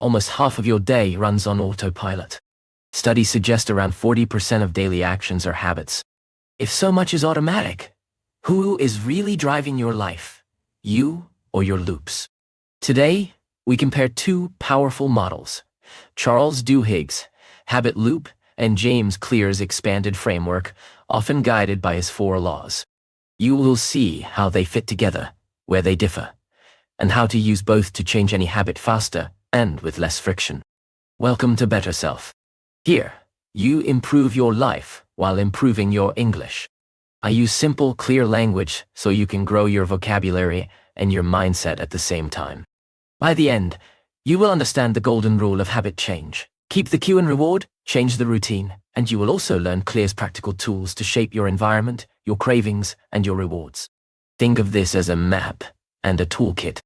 almost half of your day runs on autopilot. Studies suggest around 40% of daily actions are habits. If so much is automatic, who is really driving your life? You or your loops? Today, we compare two powerful models, Charles Duhigg's habit loop and James Clear's expanded framework, often guided by his 4 laws. You will see how they fit together, where they differ, and how to use both to change any habit faster and with less friction. Welcome to Better Self. Here, you improve your life while improving your English. I use simple, clear language so you can grow your vocabulary and your mindset at the same time. By the end, you will understand the golden rule of habit change. Keep the cue and reward, change the routine, and you will also learn Clear's practical tools to shape your environment, your cravings, and your rewards. Think of this as a map and a toolkit.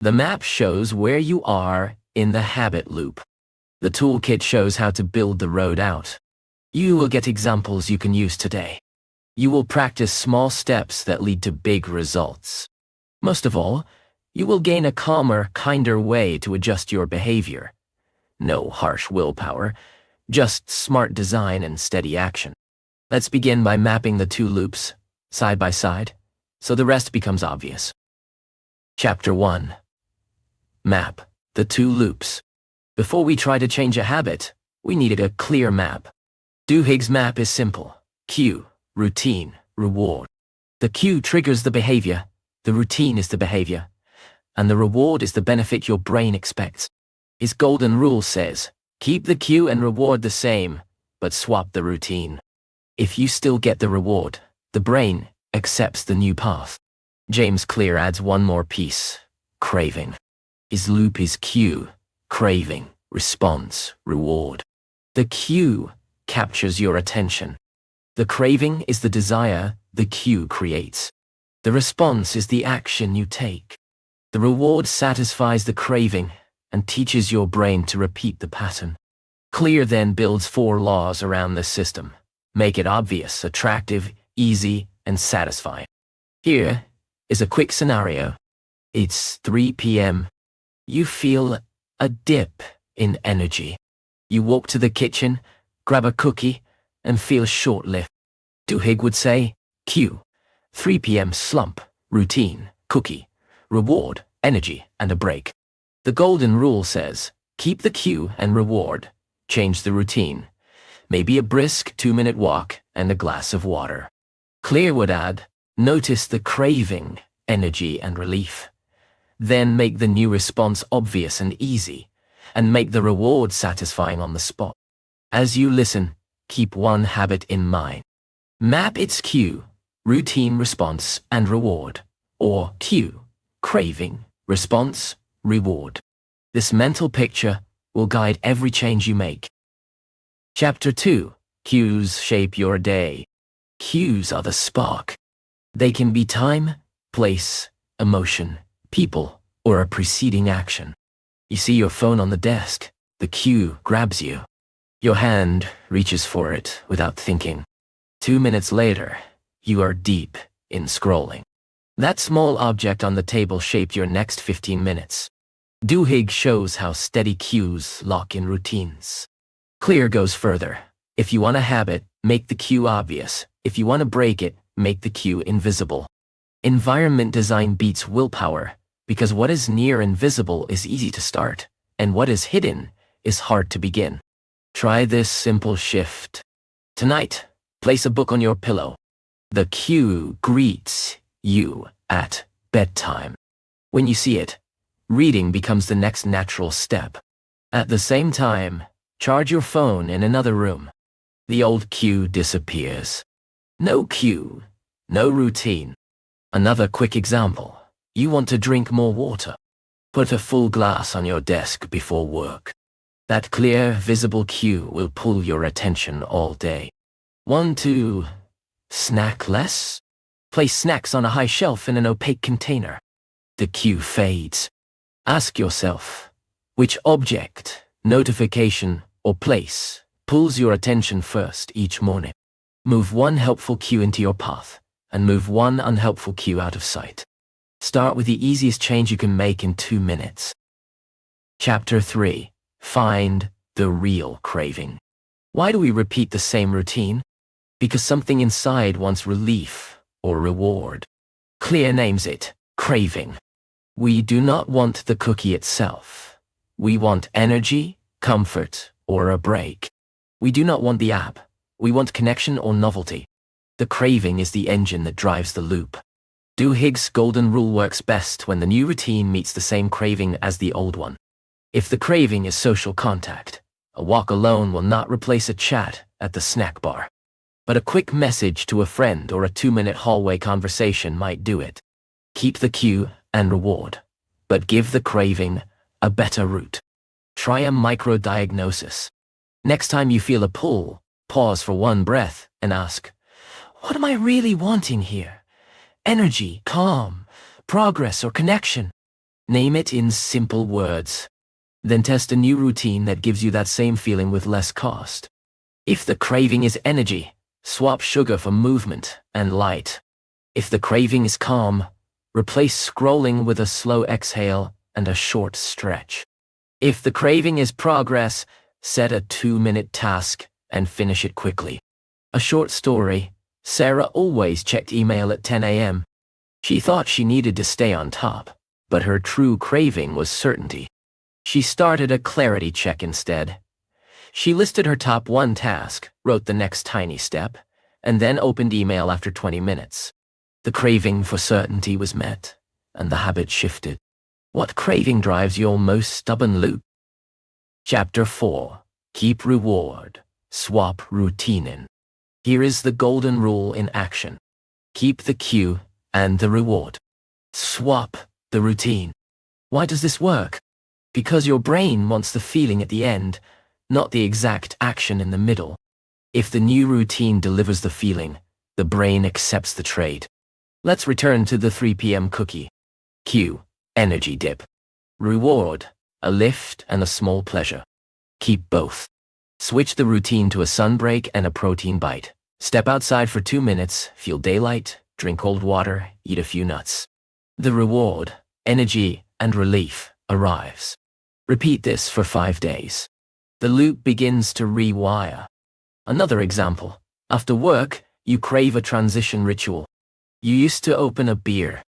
The map shows where you are in the habit loop. The toolkit shows how to build the road out. You will get examples you can use today. You will practice small steps that lead to big results. Most of all, you will gain a calmer, kinder way to adjust your behavior. No harsh willpower, just smart design and steady action. Let's begin by mapping the 2 loops, side by side, so the rest becomes obvious. Chapter 1. Map the 2 loops. Before we try to change a habit, we needed a clear map. Duhigg's map is simple. Cue, routine, reward. The cue triggers the behavior, the routine is the behavior, and the reward is the benefit your brain expects. His golden rule says, keep the cue and reward the same, but swap the routine. If you still get the reward, the brain accepts the new path. James Clear adds one more piece, craving. His loop is cue, craving, response, reward. The cue captures your attention. The craving is the desire the cue creates. The response is the action you take. The reward satisfies the craving and teaches your brain to repeat the pattern. Clear then builds 4 laws around this system. Make it obvious, attractive, easy, and satisfying. Here is a quick scenario. It's 3 p.m. You feel a dip in energy. You walk to the kitchen, grab a cookie, and feel short-lived. Duhigg would say, cue, 3 p.m. slump, routine, cookie, reward, energy, and a break. The golden rule says, keep the cue and reward, change the routine. Maybe a brisk 2-minute walk and a glass of water. Clear would add, notice the craving, energy, and relief. Then make the new response obvious and easy, and make the reward satisfying on the spot. As you listen, keep one habit in mind. Map its cue, routine, response, and reward, or cue, craving, response, reward. This mental picture will guide every change you make. Chapter 2. Cues shape your day. Cues are the spark. They can be time, place, emotion, people, or a preceding action. You see your phone on the desk. The cue grabs you. Your hand reaches for it without thinking. 2 minutes later, you are deep in scrolling. That small object on the table shaped your next 15 minutes. Duhigg shows how steady cues lock in routines. Clear goes further. If you want a habit, make the cue obvious. If you want to break it, make the cue invisible. Environment design beats willpower, because what is near and visible is easy to start, and what is hidden is hard to begin. Try this simple shift. Tonight, place a book on your pillow. The cue greets you at bedtime. When you see it, reading becomes the next natural step. At the same time, charge your phone in another room. The old cue disappears. No cue, no routine. Another quick example. You want to drink more water. Put a full glass on your desk before work. That clear, visible cue will pull your attention all day. 1, 2, snack less? Place snacks on a high shelf in an opaque container. The cue fades. Ask yourself, which object, notification, or place pulls your attention first each morning? Move one helpful cue into your path, and move one unhelpful cue out of sight. Start with the easiest change you can make in 2 minutes. Chapter 3. Find the real craving. Why do we repeat the same routine? Because something inside wants relief or reward. Clear names it craving. We do not want the cookie itself. We want energy, comfort, or a break. We do not want the app. We want connection or novelty. The craving is the engine that drives the loop. Duhigg's golden rule works best when the new routine meets the same craving as the old one. If the craving is social contact, a walk alone will not replace a chat at the snack bar. But a quick message to a friend or a 2-minute hallway conversation might do it. Keep the cue and reward, but give the craving a better route. Try a micro-diagnosis. Next time you feel a pull, pause for one breath and ask, what am I really wanting here? Energy, calm, progress, or connection? Name it in simple words. Then test a new routine that gives you that same feeling with less cost. If the craving is energy, swap sugar for movement and light. If the craving is calm, replace scrolling with a slow exhale and a short stretch. If the craving is progress, set a 2-minute task and finish it quickly. A short story. Sarah always checked email at 10 a.m. She thought she needed to stay on top, but her true craving was certainty. She started a clarity check instead. She listed her top 1 task, wrote the next tiny step, and then opened email after 20 minutes. The craving for certainty was met, and the habit shifted. What craving drives your most stubborn loop? Chapter 4. Keep reward. Swap routine in. Here is the golden rule in action. Keep the cue and the reward. Swap the routine. Why does this work? Because your brain wants the feeling at the end, not the exact action in the middle. If the new routine delivers the feeling, the brain accepts the trade. Let's return to the 3 p.m. cookie. Cue, energy dip. Reward, a lift and a small pleasure. Keep both. Switch the routine to a sunbreak and a protein bite. Step outside for 2 minutes, feel daylight, drink cold water, eat a few nuts. The reward, energy, and relief arrives. Repeat this for 5 days. The loop begins to rewire. Another example. After work, you crave a transition ritual. You used to open a beer.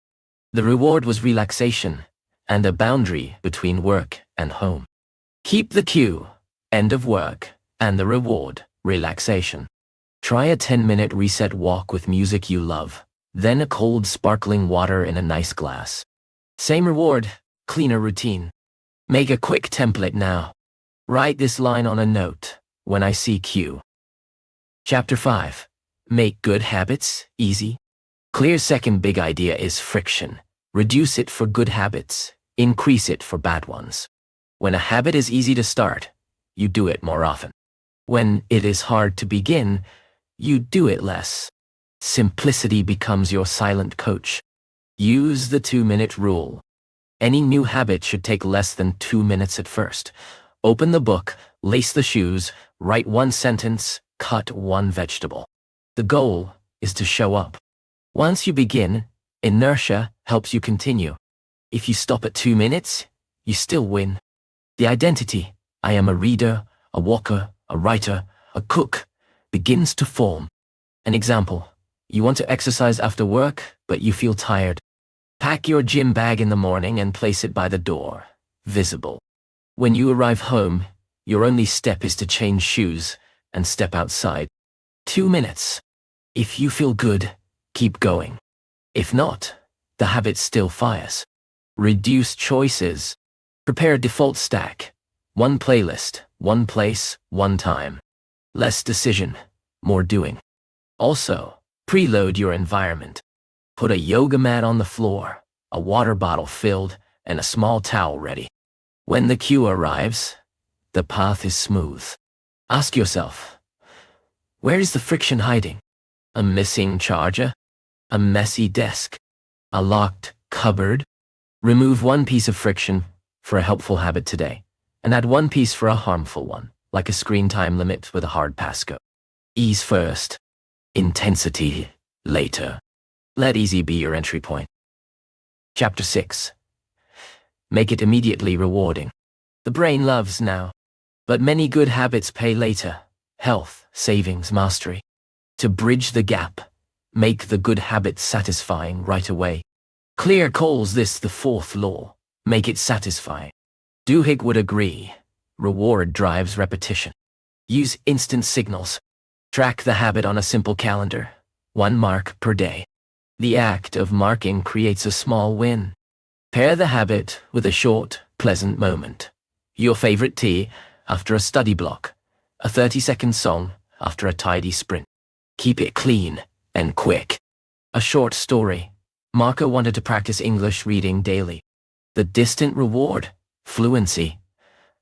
The reward was relaxation and a boundary between work and home. Keep the cue, end of work, and the reward, relaxation. Try a 10-minute reset walk with music you love, then a cold sparkling water in a nice glass. Same reward, cleaner routine. Make a quick template now. Write this line on a note, when I see cue. Chapter 5. Make good habits easy. Clear's second big idea is friction. Reduce it for good habits, increase it for bad ones. When a habit is easy to start, you do it more often. When it is hard to begin, you do it less. Simplicity becomes your silent coach. Use the 2-minute rule. Any new habit should take less than 2 minutes at first. Open the book, lace the shoes, write 1 sentence, cut 1 vegetable. The goal is to show up. Once you begin, inertia helps you continue. If you stop at 2 minutes, you still win. The identity, I am a reader, a walker, a writer, a cook, begins to form. An example, you want to exercise after work, but you feel tired. Pack your gym bag in the morning and place it by the door, visible. When you arrive home, your only step is to change shoes and step outside. 2 minutes. If you feel good, keep going. If not, the habit still fires. Reduce choices. Prepare a default stack. 1 playlist, 1 place, 1 time. Less decision, more doing. Also, preload your environment. Put a yoga mat on the floor, a water bottle filled, and a small towel ready. When the cue arrives, the path is smooth. Ask yourself, where is the friction hiding? A missing charger? A messy desk? A locked cupboard? Remove 1 piece of friction for a helpful habit today, and add 1 piece for a harmful one, like a screen time limit with a hard passcode. Ease first, intensity later. Let easy be your entry point. Chapter 6. Make it immediately rewarding. The brain loves now. But many good habits pay later. Health, savings, mastery. To bridge the gap, make the good habits satisfying right away. Clear calls this the fourth law. Make it satisfying. Duhigg would agree. Reward drives repetition. Use instant signals. Track the habit on a simple calendar. 1 mark per day. The act of marking creates a small win. Pair the habit with a short, pleasant moment. Your favorite tea after a study block. A 30-second song after a tidy sprint. Keep it clean and quick. A short story. Marco wanted to practice English reading daily. The distant reward, fluency,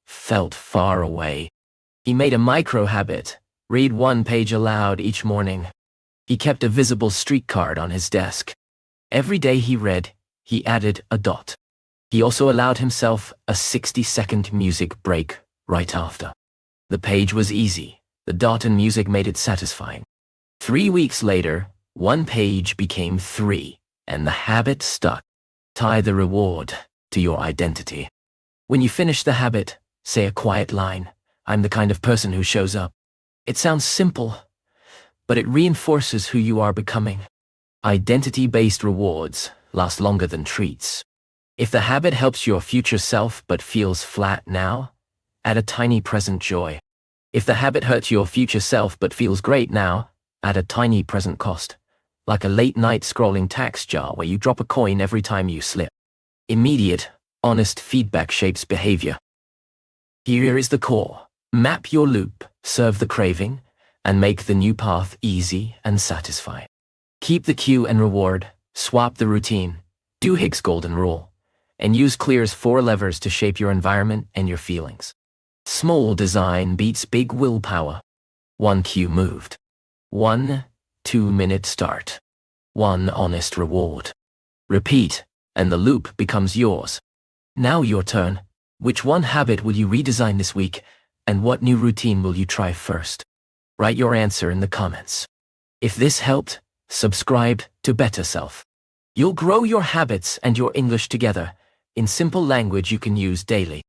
felt far away. He made a micro-habit. Read 1 page aloud each morning. He kept a visible streak card on his desk. Every day he read, he added a dot. He also allowed himself a 60-second music break right after. The page was easy. The dot and music made it satisfying. 3 weeks later, 1 page became 3, and the habit stuck. Tie the reward to your identity. When you finish the habit, say a quiet line. I'm the kind of person who shows up. It sounds simple, but it reinforces who you are becoming. Identity-based rewards last longer than treats. If the habit helps your future self but feels flat now, add a tiny present joy. If the habit hurts your future self but feels great now, add a tiny present cost. Like a late-night scrolling tax jar where you drop a coin every time you slip. Immediate, honest feedback shapes behavior. Here is the core. Map your loop, serve the craving, and make the new path easy and satisfying. Keep the cue and reward, swap the routine, Duhigg's golden rule, and use Clear's 4 levers to shape your environment and your feelings. Small design beats big willpower. 1 cue moved. 1 2-minute start. 1 honest reward. Repeat, and the loop becomes yours. Now your turn. Which one habit will you redesign this week, and what new routine will you try first? Write your answer in the comments. If this helped, subscribe to Better Self. You'll grow your habits and your English together in simple language you can use daily.